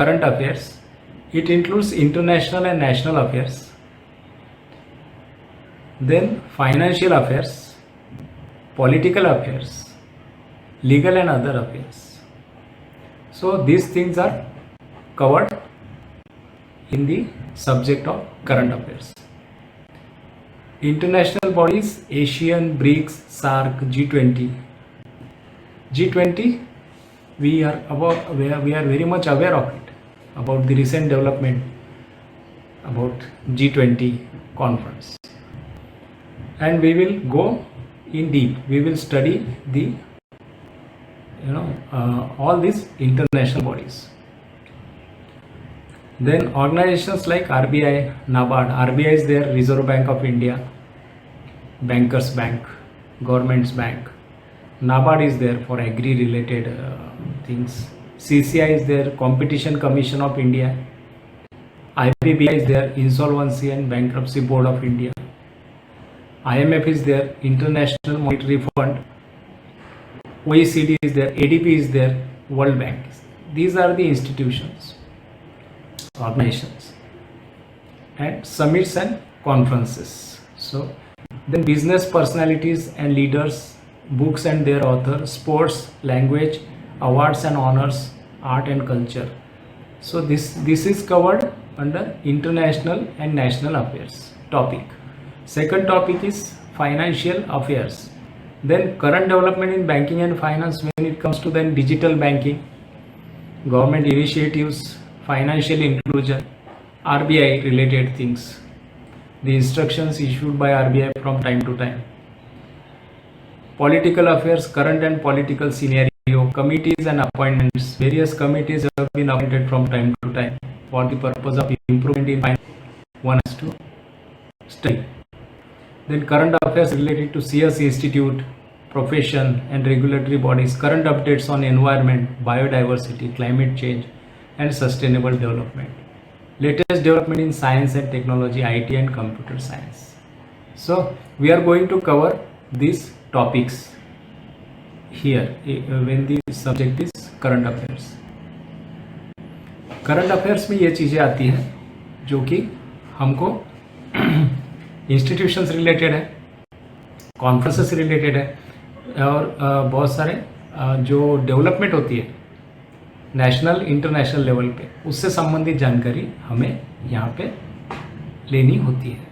current affairs. It includes international and national affairs, then financial affairs, political affairs, legal and other affairs. So these things are covered in the subject of current affairs. International bodies: ASEAN, BRICS, SAARC, G20. G20, we are very much aware of it, about the recent development about G20 conference, and we will go in deep. We will study the all these international bodies. Then organizations like RBI, NABARD. RBI is there, Reserve Bank of India, Bankers Bank, Government's Bank. NABARD is there for agri related things. CCI is there, Competition Commission of India. IBPI is there, Insolvency and Bankruptcy Board of India. IMF is there, International Monetary Fund. OECD is there, ADB is there, World Bank. These are the institutions, organizations, and summits and conferences. So then business personalities and leaders, books and their author, sports, language, awards and honors, art and culture. So this is covered under international and national affairs topic. Second topic is financial affairs. Then current development in banking and finance when it comes to then digital banking, government initiatives, financial inclusion, RBI related things, the instructions issued by RBI from time to time. Political affairs, current and political scenario, committees and appointments. Various committees have been appointed from time to time for the purpose of improvement in finance. One has to study. Then current affairs related to CS Institute, profession and regulatory bodies, current updates on environment, biodiversity, climate change and sustainable development. Latest development in science and technology, IT and computer science. So we are going to cover these topics here when the subject is current affairs. Current affairs में ये चीज़ें आती हैं जो कि हमको institution से related है, कॉन्फ्रेंसेस से रिलेटेड है और बहुत सारे जो डेवलपमेंट होती है नेशनल इंटरनेशनल लेवल पे, उससे संबंधित जानकारी हमें यहाँ पे लेनी होती है.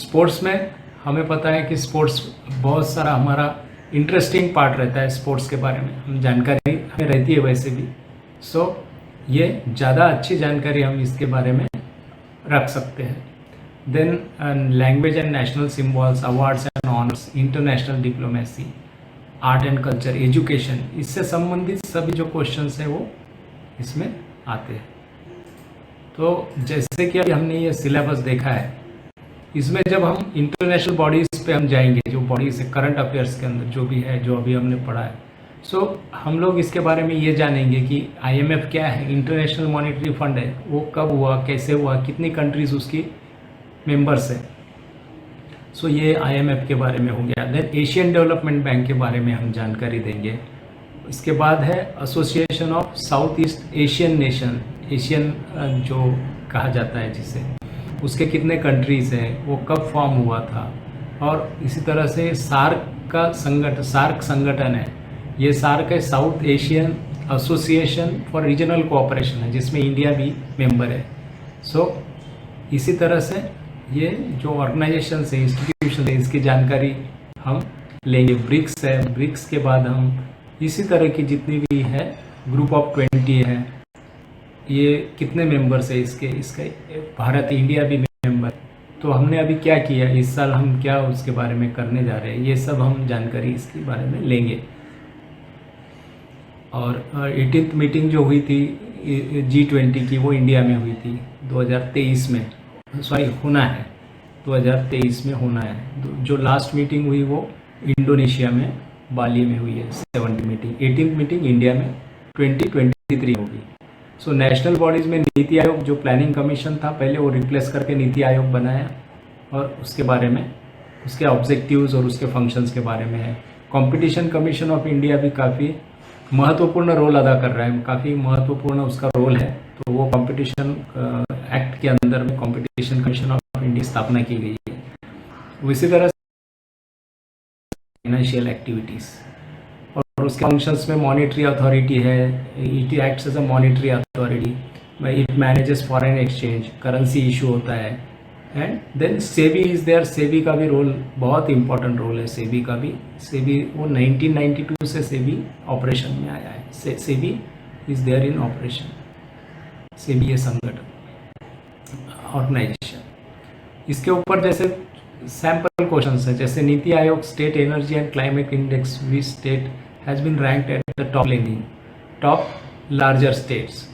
स्पोर्ट्स में हमें पता है कि स्पोर्ट्स बहुत सारा हमारा इंटरेस्टिंग पार्ट रहता है, स्पोर्ट्स के बारे में हम जानकारी हमें रहती है वैसे भी. सो ये ज़्यादा अच्छी जानकारी हम इसके बारे में रख सकते हैं. Then language and national symbols, awards and honours, international diplomacy, art and culture, education, इससे संबंधित सभी जो क्वेश्चंस हैं वो इसमें आते हैं. तो जैसे कि अभी हमने ये सिलेबस देखा है, इसमें जब हम इंटरनेशनल बॉडीज़ पे हम जाएंगे, जो बॉडीज़ है करंट अफेयर्स के अंदर जो भी है, जो अभी हमने पढ़ा है, सो हम लोग इसके बारे में ये जानेंगे कि IMF क्या है, इंटरनेशनल मॉनेटरी फंड है, वो कब हुआ, कैसे हुआ, कितनी कंट्रीज़ उसकी मेंबर्स हैं. सो ये IMF के बारे में हो गया. देन एशियन डेवलपमेंट बैंक के बारे में हम जानकारी देंगे. इसके बाद है association of south east Asian nation, Asian जो कहा जाता है जिसे, उसके कितने कंट्रीज़ हैं, वो कब फॉर्म हुआ था. और इसी तरह से सार्क का सार्क संगठन है, ये सार्क है south Asian association for regional cooperation है, जिसमें इंडिया भी मेंबर है. सो इसी तरह से ये जो ऑर्गेनाइजेशन है, इंस्टीट्यूशन है, इसकी जानकारी हम लेंगे. ब्रिक्स है, ब्रिक्स के बाद हम इसी तरह की जितनी भी है, ग्रुप ऑफ 20 है, ये कितने मेंबर्स है इसके भारत, इंडिया भी मेंबर. तो हमने अभी क्या किया, इस साल हम क्या उसके बारे में करने जा रहे हैं, ये सब हम जानकारी इसके बारे में लेंगे. और 18th मीटिंग जो हुई थी G20 की, वो इंडिया में हुई थी 2023 में, होना है 2023 में होना है. जो लास्ट मीटिंग हुई वो इंडोनेशिया में बाली में हुई है 70 मीटिंग. 18th मीटिंग इंडिया में 2023 होगी. सो नेशनल बॉडीज़ में नीति आयोग जो प्लानिंग कमीशन था पहले, वो रिप्लेस करके नीति आयोग बनाया और उसके बारे में, उसके ऑब्जेक्टिव्स और उसके फंक्शंस के बारे में है. कंपटीशन कमीशन ऑफ इंडिया भी काफ़ी महत्वपूर्ण रोल अदा कर रहा है, काफ़ी महत्वपूर्ण उसका रोल है। तो वो कंपटीशन एक्ट के अंदर में कंपटीशन कमीशन ऑफ इंडिया स्थापना की गई है। इसी तरह फाइनेंशियल एक्टिविटीज़ और उसके फंक्शंस में मॉनिटरी अथॉरिटी है, it acts as a monetary authority, it manages foreign exchange, currency issue होता है। And then SEBI is there, SEBI का भी रोल बहुत इंपॉर्टेंट रोल है। सेबी का भी, सेबी वो 1992 से सेबी ऑपरेशन में आया है। SEBI is there in operation. SEBI ये संगठन ऑर्गेनाइजेशन। इसके ऊपर जैसे सैम्पल क्वेश्चंस है, जैसे NITI Aayog state energy and climate index which state has been ranked at the top leaning top larger states.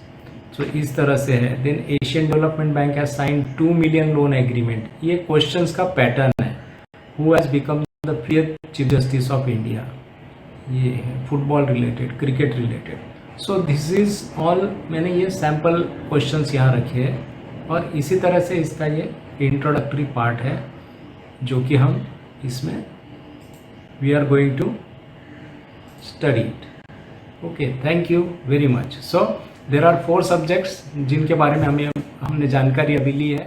तो इस तरह से है। Then Asian development bank has sign 2 million loan agreement. ये क्वेश्चंस का पैटर्न है। Who has become the fifth chief justice of India, ये है football related, cricket related. So this is all, मैंने ये सैम्पल क्वेश्चंस यहाँ रखे हैं और इसी तरह से इसका ये इंट्रोडक्टरी पार्ट है जो कि हम इसमें we are going to study it. Okay, thank you very much. So there are 4 subjects जिनके बारे में हमने जानकारी अभी ली है।